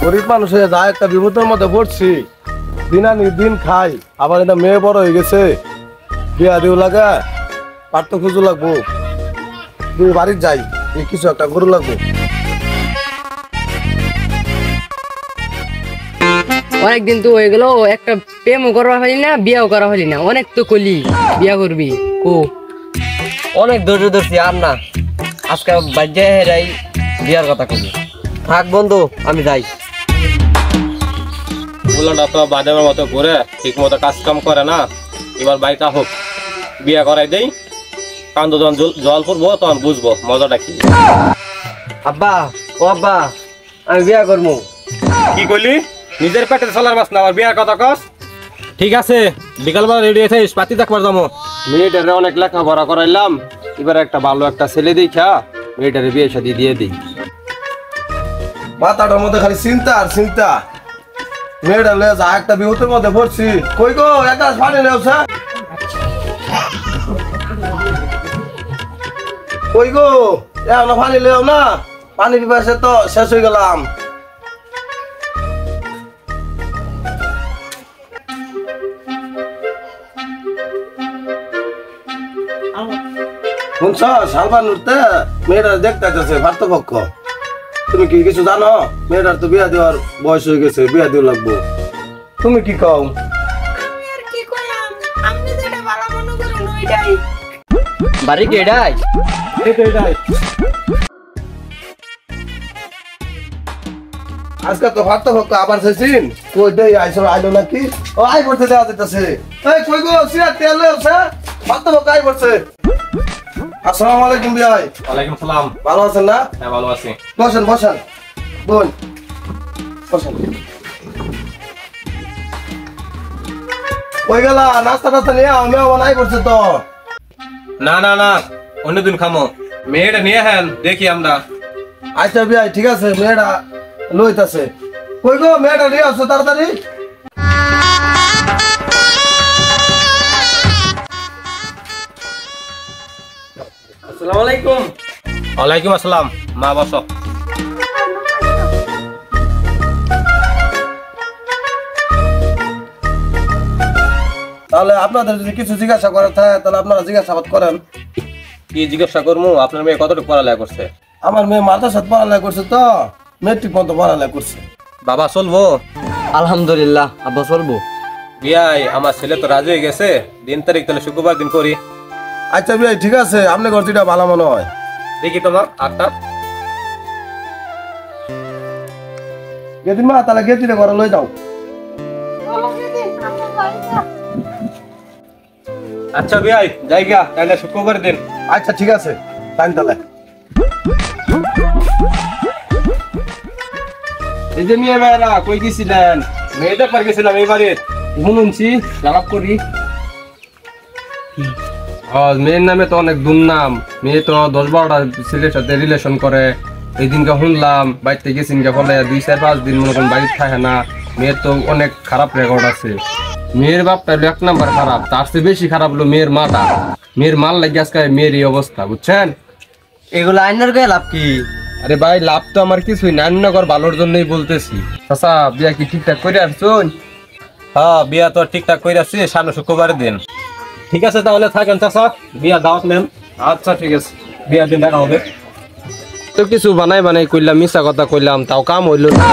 গরিব মানুষ হয়ে যা একটা বিপদের মধ্যে পড়ছি, দিন আনি দিন খাই, আবার এটা মেয়ে বড় হয়ে গেছে, বিয়া দিও লাগা, পার্থ খুঁজু লাগবো, তুই বাড়ির যাই, কিছু একটা গরু লাগবো। অনেকদিন তো হয়ে গেল, একটা প্রেমও করা হলি না, বিয়াও করা হলি না। অনেক তো কলি বিয়া করবি, ও অনেক ধৈর্য ধরছি আর না, আজকে বাজ্যে হেরাই বিয়ার কথা কবি। থাক বন্ধু, আমি যাই। বললাম তো বাদামের মতো ঘুরে ঠিক মতো কাজ কাম করে না, এবার বাড়িটা হোক, বিয়া করাই দেই, কান্দ যখন জল পড়বো তখন বুঝবো মজাটা কি। আব্বা, ও আব্বা, আমি বিয়া করবো। কি করলি? নিজের পেটে চলার মাছ না, আবার বিয়ার কথা কস? ঠিক আছে, বিকালবেলা রেডি হয়ে থাকিস, পাতি দেখবার যাবো। মেয়েটারে অনেক লেখাপড়া করাইলাম, এবার একটা ভালো একটা ছেলে দেখা মেয়েটারে বিয়ে শাদী দিয়ে দিই। মাথাটার মধ্যে খালি চিন্তা আর চিন্তা, মেয়েটা লে যা একটা বিপদের মধ্যে পড়ছি। কই গো, একটা পানি লেওছে? কই গো, এখনো পানি লেও না? পানি পিপাসে তো শেষ হয়ে গেলাম। শুনছ, শালবান উঠতে মেয়েটা দেখতে যাচ্ছে পার্থপক্ষ। তুমি কি কিছু জানো? মেয়েটার তো বিয়া দেওয়ার বয়স হয়ে গেছে, বিয়া দেওয়া লাগবো। তুমি কি কও? বাড়ি কি এটাই? আজকে তো পার্থপক্ষ আবার সেদিন কই দেই আইসো, আইলো নাকি? ও আই পড়তে দেওয়া যেতেছে। এই কই গো, সিয়া তেল লেওছে? পার্থপক্ষ আই পড়ছে। আসসালামু আলাইকুম ভাই। ওয়ালাইকুম সালাম। ভালো আছেন না? হ্যাঁ ভালো আছি। বসেন বসেন, বোন বসেন। কই গেলা? নাস্তা টাস্তা নিয়ে আমি বানাই করছে তো। না না না, অন্যদিন খামো, মেয়েটা নিয়ে হেন দেখি আমরা। আচ্ছা ভাই, ঠিক আছে, মেয়েটা লইতাছে। কই গো, মেয়েটা নিয়ে আসো তাড়াতাড়ি। আসসালামু আলাইকুম। ওয়ালাইকুম আসসালাম। মা বসো। তাহলে আপনাদের যদি কিছু জিজ্ঞাসা করার থাকে তাহলে আপনারা জিজ্ঞাসাবাদ করেন। কি জিজ্ঞাসা করবো? আপনার মেয়ে কতটুকু পড়ালেখা করছে? আমার মেয়ে মাদ্রাসাত পড়ালেখা করছে, তো মেট্রিক পর্যন্ত পড়ালেখা করছে। বাবা চলবো? আলহামদুলিল্লাহ, আব্বা চলবো। বিয়াই আমার ছেলে তো রাজি হয়ে গেছে, দিন তারিখ তাহলে শুক্রবার দিন করি। আচ্ছা ভাই, ঠিক আছে, আপনি গর্তিটা ভালো মনে হয়। দেখি তোমার আটটা। গেদিন মা, তাহলে গেদিনে ঘরে লই যাও। আচ্ছা বিয়াই যাই গা, তাহলে শুক্রবার দিন। আচ্ছা ঠিক আছে, টাইম তাহলে। এই যে মেয়ে মেয়েরা কই গেছিলেন? মেয়েদের পার গেছিলাম এই বাড়ির, শুনছি লাভ করি। মেয়ের নামে তো অনেক দুর্নাম, মেয়ে তো 10-12টা ছেলের সাথে রিলেশন করে। এই দিনকে শুনলাম বাড়িতে গেছেন কে ফলে 2-4-5 দিন মনে করেন বাড়িতে থাকে না। মেয়ের তো অনেক খারাপ রেকর্ড আছে। মেয়ের বাপটা 1 নাম্বার খারাপ, তার চেয়ে বেশি খারাপ হলো মেয়ের মাটা। মেয়ের মাল লাগে আজকে মেয়ের এই অবস্থা, বুঝছেন? এগুলো আইনার গায়ে লাভ কি? আরে ভাই, লাভ তো আমার কিছুই না, রান্নাঘর ভালোর জন্যই বলতেছি। চাচা, বিয়া কি ঠিকঠাক করে আসছুন? হ্যাঁ, বিয়া তো ঠিকঠাক করে আসছি, সামনে শুক্রবারের দিন। ঠিক আছে তাহলে থাকেন চাচা, বিয়া দাওয়াত নেন। আচ্ছা ঠিক আছে, বিয়ার দিন দেখা হবে। তো কিছু বানাই কইলাম, মিশা কথা কইলাম, তাও কাম হইল না।